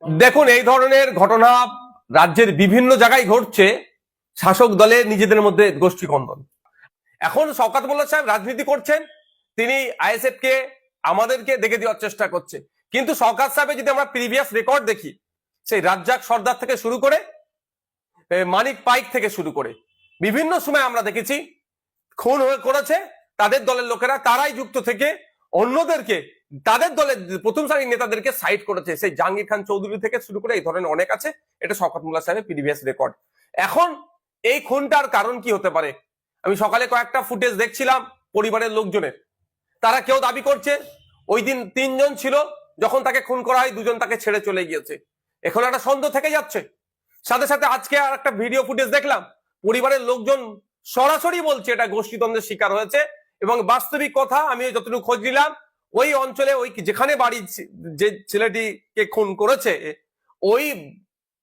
দেখুন, এই ধরনের ঘটনা রাজ্যের বিভিন্ন জায়গায় ঘটছে। শাসক দলে নিজেদের মধ্যে গোষ্ঠী কন্দল। এখন শওকত মোল্লা সাহেব রাজনীতি করছেন, তিনি আইএসএফ কে আমাদেরকে দেখে দেওয়ার চেষ্টা করছে। কিন্তু শওকত সাহেবের যদি আমরা প্রিভিয়াস রেকর্ড দেখি, সেই রাজ্জাক সর্দার থেকে শুরু করে মানিক পাইক থেকে শুরু করে বিভিন্ন সময় আমরা দেখেছি খুন করেছে তাদের দলের লোকেরা, তারাই যুক্ত থেকে অন্যদেরকে, তাদের দলের প্রথম সারির নেতাদেরকে সাইড করেছে। সেই জাহাঙ্গীর খান চৌধুরী থেকে শুরু করে এই ধরনের অনেক আছে। এটা শওকত মোল্লা সাহেবের প্রিভিয়াস রেকর্ড। এখন এই খুনটার কারণ কি হতে পারে? আমি সকালে কয়েকটা ফুটেজ দেখছিলাম পরিবারের লোকজনের। তারা কেউ দাবি করছে ওই দিন 3 জন ছিল, যখন তাকে খুন করা হয় 2 জন তাকে ছেড়ে চলে গিয়েছে। এখন একটা সন্দেহ থেকে যাচ্ছে। সাথে সাথে আজকে আর একটা ভিডিও ফুটেজ দেখলাম, পরিবারের লোকজন সরাসরি বলছে এটা গোষ্ঠীদ্বন্দ্বের শিকার হয়েছে। এবং বাস্তবিক কথা, আমি যতটুকু খোঁজ নিলাম, ওই অঞ্চলে ওই যেখানে বাড়ি যে ছেলেটিকে খুন করেছে, ওই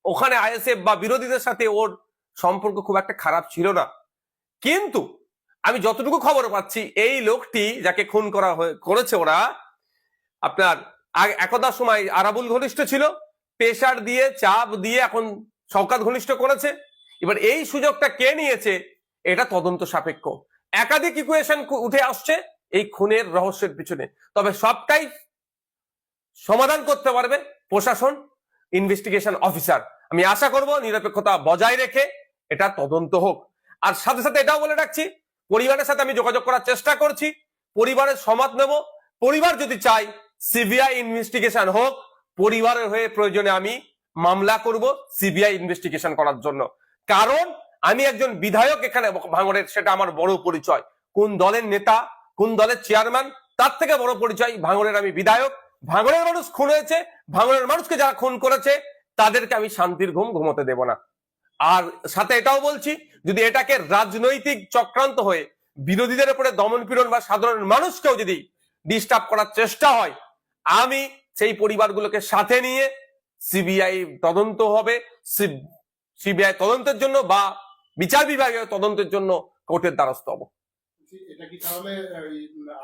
ওখানে আইএসএফ বা বিরোধীদের সাথে ওর সম্পর্ক খুব একটা খারাপ ছিল না। কিন্তু আমি যতটুকু খবর পাচ্ছি, এই লোকটি যাকে খুন করেছে ওরা, আপনার একদা সময় আরাবুল ঘনিষ্ঠ ছিল, প্রেসার দিয়ে চাপ দিয়ে এখন শওকত ঘনিষ্ঠ করেছে। এবার এই সুযোগটা কে নিয়েছে এটা তদন্ত সাপেক্ষ। একাধিক ইকুয়েশন উঠে আসছে এই খুনের রহস্যের পিছনে, তবে সবটাই সমাধান করতে পারবে প্রশাসন, ইনভেস্টিগেশন অফিসার। আমি আশা করব নিরপেক্ষতা বজায় রেখে এটা তদন্ত হোক। আর সাথে সাথে এটাও বলে রাখছি, পরিবারের সাথে আমি যোগাযোগ করার চেষ্টা করছি, পরিবারের সমর্থন নেব। পরিবার যদি চাই সিবিআই ইনভেস্টিগেশন হোক, পরিবারের হয়ে প্রয়োজনে আমি মামলা করব সিবিআই ইনভেস্টিগেশন করার জন্য। কারণ আমি একজন বিধায়ক এখানে ভাঙড়ের, সেটা আমার বড় পরিচয়। কোন দলের নেতা, কোন দলের চেয়ারম্যান, তার থেকে বড় পরিচয় ভাঙড়ের আমি বিধায়ক। ভাঙড়ের মানুষ খুন হয়েছে, ভাঙড়ের মানুষকে যারা খুন করেছে তাদেরকে আমি শান্তির ঘুম ঘুমোতে দেব না। আর সাথে এটাও বলছি, যদি এটাকে রাজনৈতিক চক্রান্ত হয়ে বিরোধীদের উপরে দমন পীড়ন বা সাধারণ মানুষকেও যদি ডিস্টার্ব করার চেষ্টা হয়, আমি সেই পরিবারগুলোকে সাথে নিয়ে সিবিআই তদন্ত হবে, সিবিআই তদন্তের জন্য বা বিচার বিভাগীয় তদন্তের জন্য কোর্টের দ্বারস্থ হব। এটা কি তাহলে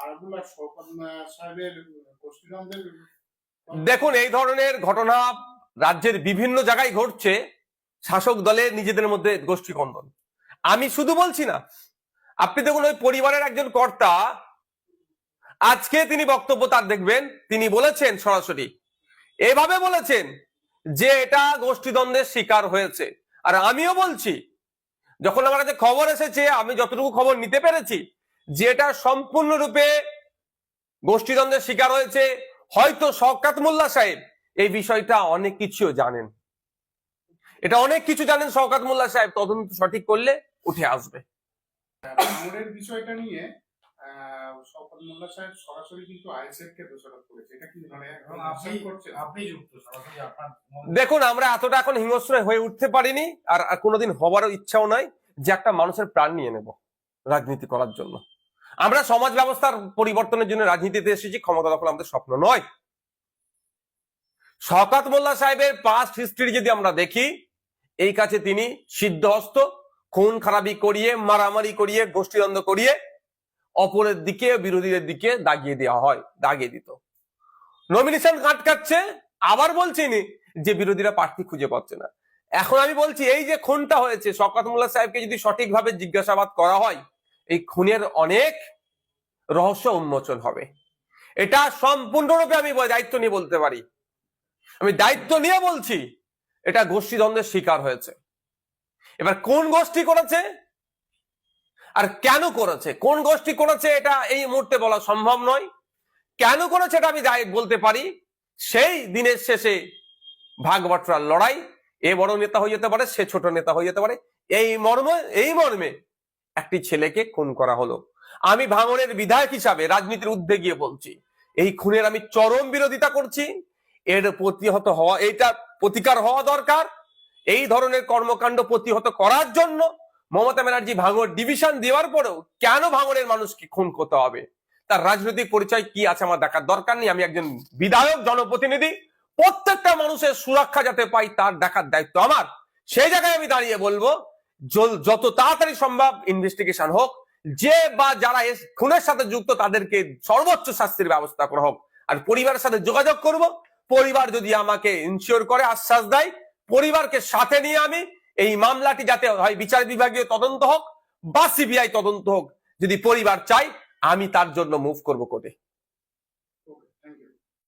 আরাবুল আর শওকত সাহেবের গোষ্ঠীদ্বন্দ্বের? দেখুন, এই ধরনের ঘটনা রাজ্যের বিভিন্ন জায়গায় ঘটছে। শাসক দলের নিজেদের মধ্যে গোষ্ঠী কন্দল। আমি শুধু বলছি না, আপনি দেখুন ওই পরিবারের একজন কর্তা, আজকে তিনি বক্তব্য তার দেখবেন, তিনি বলেছেন সরাসরি এভাবে বলেছেন যে এটা গোষ্ঠীদ্বন্দ্বের শিকার হয়েছে। আর আমিও বলছি, যখন আমার কাছে খবর এসেছে, আমি যতটুকু খবর নিতে পেরেছি, যে এটা সম্পূর্ণরূপে গোষ্ঠীদ্বন্দ্বের শিকার হয়েছে। হয়তো শওকত মোল্লা সাহেব এই বিষয়টা অনেক কিছু জানেন, এটা অনেক কিছু জানেন শওকত মোল্লা সাহেব, তদন্ত সঠিক করলে উঠে আসবে। ভাঙড়ের বিষয়টা নিয়ে শওকত মোল্লা সাহেব সরাসরি কিন্তু আইএসএফ কে দোষারোপ করেছে। এটা কি মানে আপনি যুক্ত সরাসরি আপনার? দেখুন, আমরা এতটা এখন হিংস্র হয়ে উঠতে পারিনি, আর কোনোদিন হবারও ইচ্ছাও নাই যে একটা মানুষের প্রাণ নিয়ে নেব রাজনীতি করার জন্য। আমরা সমাজ ব্যবস্থার পরিবর্তনের জন্য রাজনীতিতে এসেছি, ক্ষমতা দখল আমাদের স্বপ্ন নয়। শওকত মোল্লা সাহেবের পাস্ট হিস্ট্রি যদি আমরা দেখি, এই কাছে তিনি সিদ্ধহস্ত, খুন খারাপি করিয়ে, মারামারি করিয়ে, গোষ্ঠীদ্বন্দ্ব করিয়ে অপরের দিকে, বিরোধীদের দিকে দাগিয়ে দেওয়া হয়, দাগিয়ে দিত। নমিনেশন কাটছে, আবার বলছিনি যে বিরোধীরা প্রার্থী খুঁজে পাচ্ছে না। এখন আমি বলছি, এই যে খুনটা হয়েছে, শওকত মোল্লা সাহেবকে যদি সঠিকভাবে জিজ্ঞাসাবাদ করা হয়, এই খুনের অনেক রহস্য উন্মোচন হবে। এটা সম্পূর্ণরূপে আমি দায়িত্ব নিয়ে বলতে পারি, আমি দায়িত্ব নিয়ে বলছি, এটা গোষ্ঠীদ্বন্দ্বের শিকার হয়েছে। এবার কোন গোষ্ঠী করেছে আর কেন করেছে, কোন গোষ্ঠী করেছে এটা এই মুহূর্তে বলা সম্ভব নয়। কেন করেছে এটা আমি বলতে পারি, সেই দিনের শেষে ভাগ বাটোয়ারার লড়াই, এ বড় নেতা হয়ে যেতে পারে, সে ছোট নেতা হয়ে যেতে পারে, এই মর্মে একটি ছেলেকে খুন করা হলো। আমি ভাঙড়ের বিধায়ক হিসাবে রাজনীতির ঊর্ধ্বে গিয়ে বলছি, এই খুনের আমি চরম বিরোধিতা করছি। এর প্রতিহত হওয়া, এইটা প্রতিকার হওয়া দরকার। এই ধরনের কর্মকাণ্ড প্রতিহত করার জন্য মমতা ব্যানার্জি ভাঙড় ডিভিশন দেওয়ার পরেও কেন ভাঙড়ের মানুষকে খুন করতে হবে, তার রাজনৈতিক পরিচয় কি আছে আমার দেখার দরকার নেই। আমি একজন বিধায়ক, জনপ্রতিনিধি, প্রত্যেকটা মানুষের সুরক্ষা যাতে পাই তার দেখার দায়িত্ব আমার। সেই জায়গায় আমি দাঁড়িয়ে বলবো, যত তাড়াতাড়ি সম্ভব ইনভেস্টিগেশন হোক, যে বা যারা খুনের সাথে যুক্ত তাদেরকে সর্বোচ্চ শাস্তির ব্যবস্থা করা হোক। আর পরিবারের সাথে যোগাযোগ করব, পরিবার যদি আমাকে ইনশিওর করে, আশ্বাস দেয়, পরিবারকে সাথে নিয়ে আমি এই মামলাটি যাতে হয় বিচার বিভাগীয় তদন্ত হোক বা সিবিআই তদন্ত হোক, যদি পরিবার চাই, আমি তার জন্য মুভ করব কোর্টে।